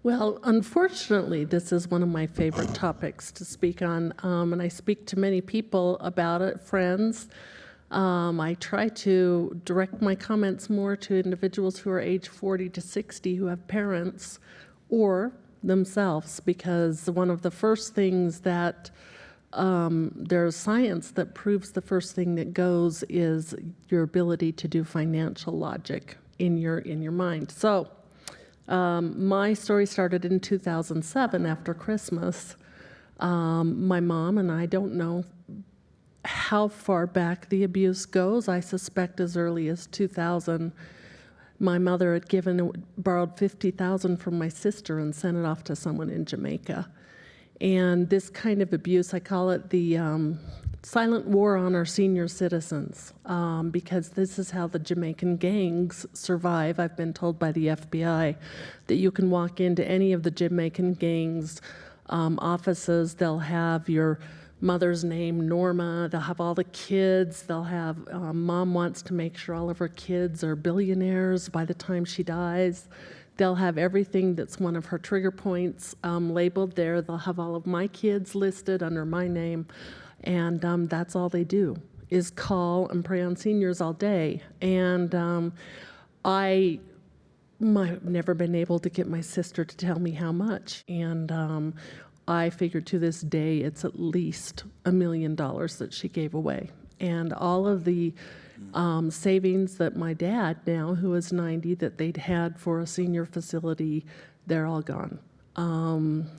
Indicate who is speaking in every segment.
Speaker 1: Well, unfortunately, this is one of my favorite topics to speak on, and I speak to many people about it, friends. I try to direct my comments more to individuals who are age 40 to 60 who have parents or themselves, because one of the first things that there's science that proves the first thing that goes is your ability to do financial logic in your mind. So my story started in 2007 after Christmas. My mom and I don't know how far back the abuse goes. I suspect as early as 2000. My mother had borrowed $50,000 from my sister and sent it off to someone in Jamaica. And this kind of abuse, I call it the silent war on our senior citizens, because this is how the Jamaican gangs survive. I've been told by the FBI that you can walk into any of the Jamaican gangs' offices. They'll have your mother's name, Norma. They'll have all the kids. They'll have mom wants to make sure all of her kids are billionaires by the time she dies. They'll have everything that's one of her trigger points labeled there. They'll have all of my kids listed under my name. And that's all they do is call and prey on seniors all day. And I've never been able to get my sister to tell me how much. And I figured to this day it's at least $1 million that she gave away. And all of the savings that my dad now, who is 90, that they'd had for a senior facility, they're all gone.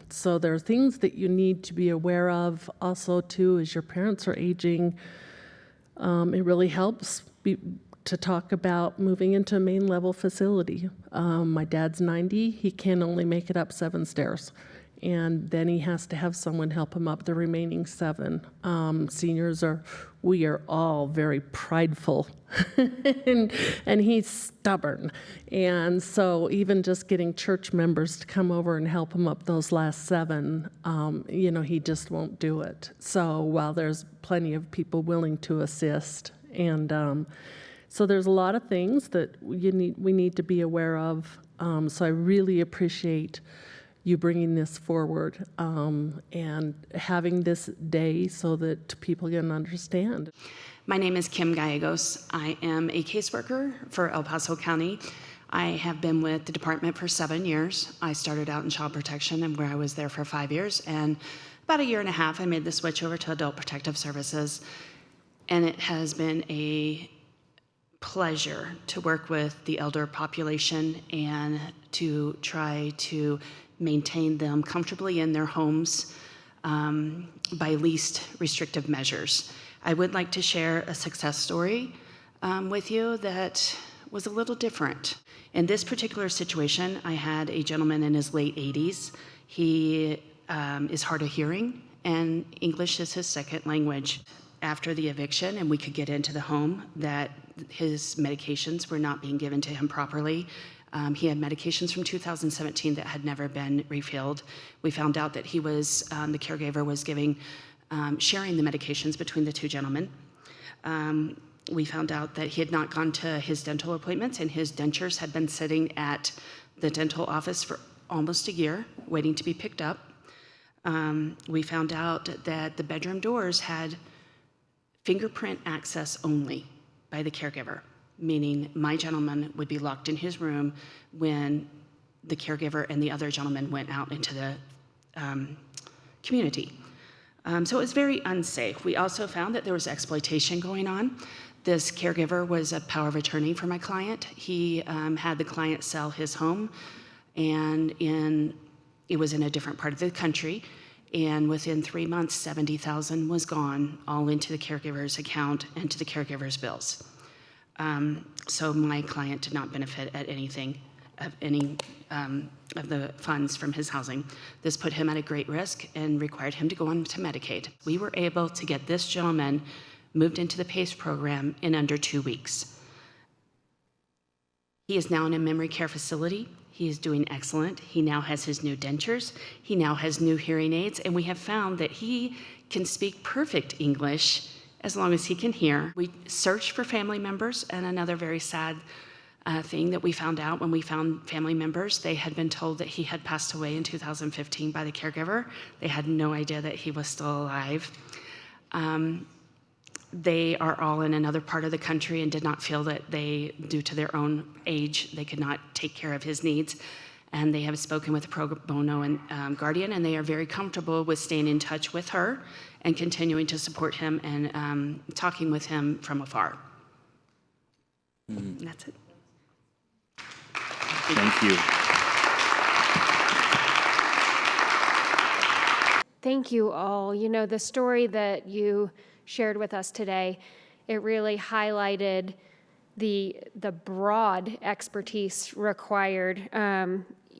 Speaker 1: So there are things that you need to be aware of. Also, too, as your parents are aging, it really helps to talk about moving into a main level facility. My dad's 90. He can only make it up 7 stairs. And then he has to have someone help him up the remaining 7. Seniors we are all very prideful, and he's stubborn. And so even just getting church members to come over and help him up those last 7, he just won't do it. So while there's plenty of people willing to assist, and so there's a lot of things that we need to be aware of. So I really appreciate you bringing this forward and having this day so that people can understand.
Speaker 2: My name is Kim Gallegos. I am a caseworker for El Paso County. I have been with the department for 7 years. I started out in child protection, and where I was there for 5 years. And about 1.5 years, I made the switch over to adult protective services. And it has been a pleasure to work with the elder population and to try to maintain them comfortably in their homes by least restrictive measures. I would like to share a success story with you that was a little different. In this particular situation, I had a gentleman in his late 80s. He is hard of hearing, and English is his second language. After the eviction, and we could get into the home, that his medications were not being given to him properly. He had medications from 2017 that had never been refilled. We found out that he was, the caregiver was sharing the medications between the 2 gentlemen. We found out that he had not gone to his dental appointments, and his dentures had been sitting at the dental office for almost a year, waiting to be picked up. We found out that the bedroom doors had fingerprint access only by the caregiver, meaning my gentleman would be locked in his room when the caregiver and the other gentleman went out into the community. So it was very unsafe. We also found that there was exploitation going on. This caregiver was a power of attorney for my client. He had the client sell his home, and it was in a different part of the country. And within 3 months, $70,000 was gone, all into the caregiver's account and to the caregiver's bills. So my client did not benefit at anything of any of the funds from his housing. This put him at a great risk and required him to go on to Medicaid. We were able to get this gentleman moved into the PACE program in under 2 weeks. He is now in a memory care facility. He is doing excellent. He now has his new dentures. He now has new hearing aids, and we have found that he can speak perfect English as long as he can hear. We searched for family members, and another very sad thing that we found out when we found family members. They had been told that he had passed away in 2015 by the caregiver. They had no idea that he was still alive. They are all in another part of the country and did not feel that they, due to their own age, they could not take care of his needs. And they have spoken with a pro bono and guardian, and they are very comfortable with staying in touch with her and continuing to support him and talking with him from afar. And that's it.
Speaker 3: Thank you.
Speaker 4: Thank you all. You know, the story that you shared with us today, it really highlighted the broad expertise required.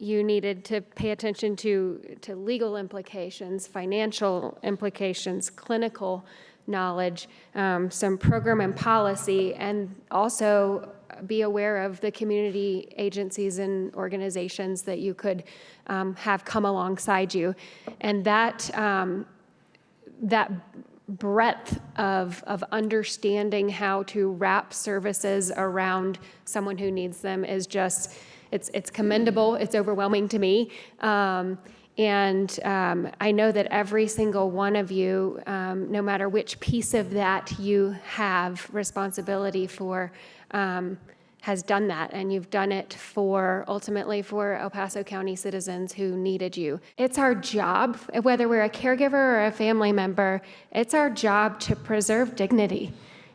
Speaker 4: You needed to pay attention to legal implications, financial implications, clinical knowledge, some program and policy, and also be aware of the community agencies and organizations that you could have come alongside you. And that breadth of understanding how to wrap services around someone who needs them is just, it's commendable. It's overwhelming to me. And I know that every single one of you, no matter which piece of that you have responsibility for, has done that, and you've done it ultimately for El Paso County citizens who needed you. It's our job, whether we're a caregiver or a family member, it's our job to preserve dignity,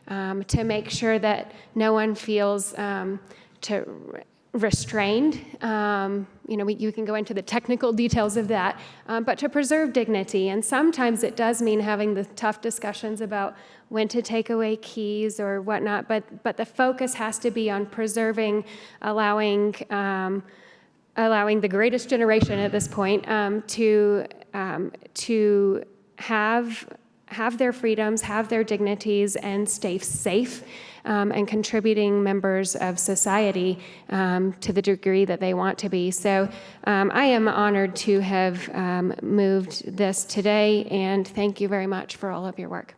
Speaker 4: to make sure that no one feels restrained. You can go into the technical details of that, but to preserve dignity. And sometimes it does mean having the tough discussions about when to take away keys or whatnot, but the focus has to be on preserving, allowing the greatest generation at this point to have their freedoms, have their dignities, and stay safe, and contributing members of society to the degree that they want to be. So I am honored to have moved this today, and thank you very much for all of your work.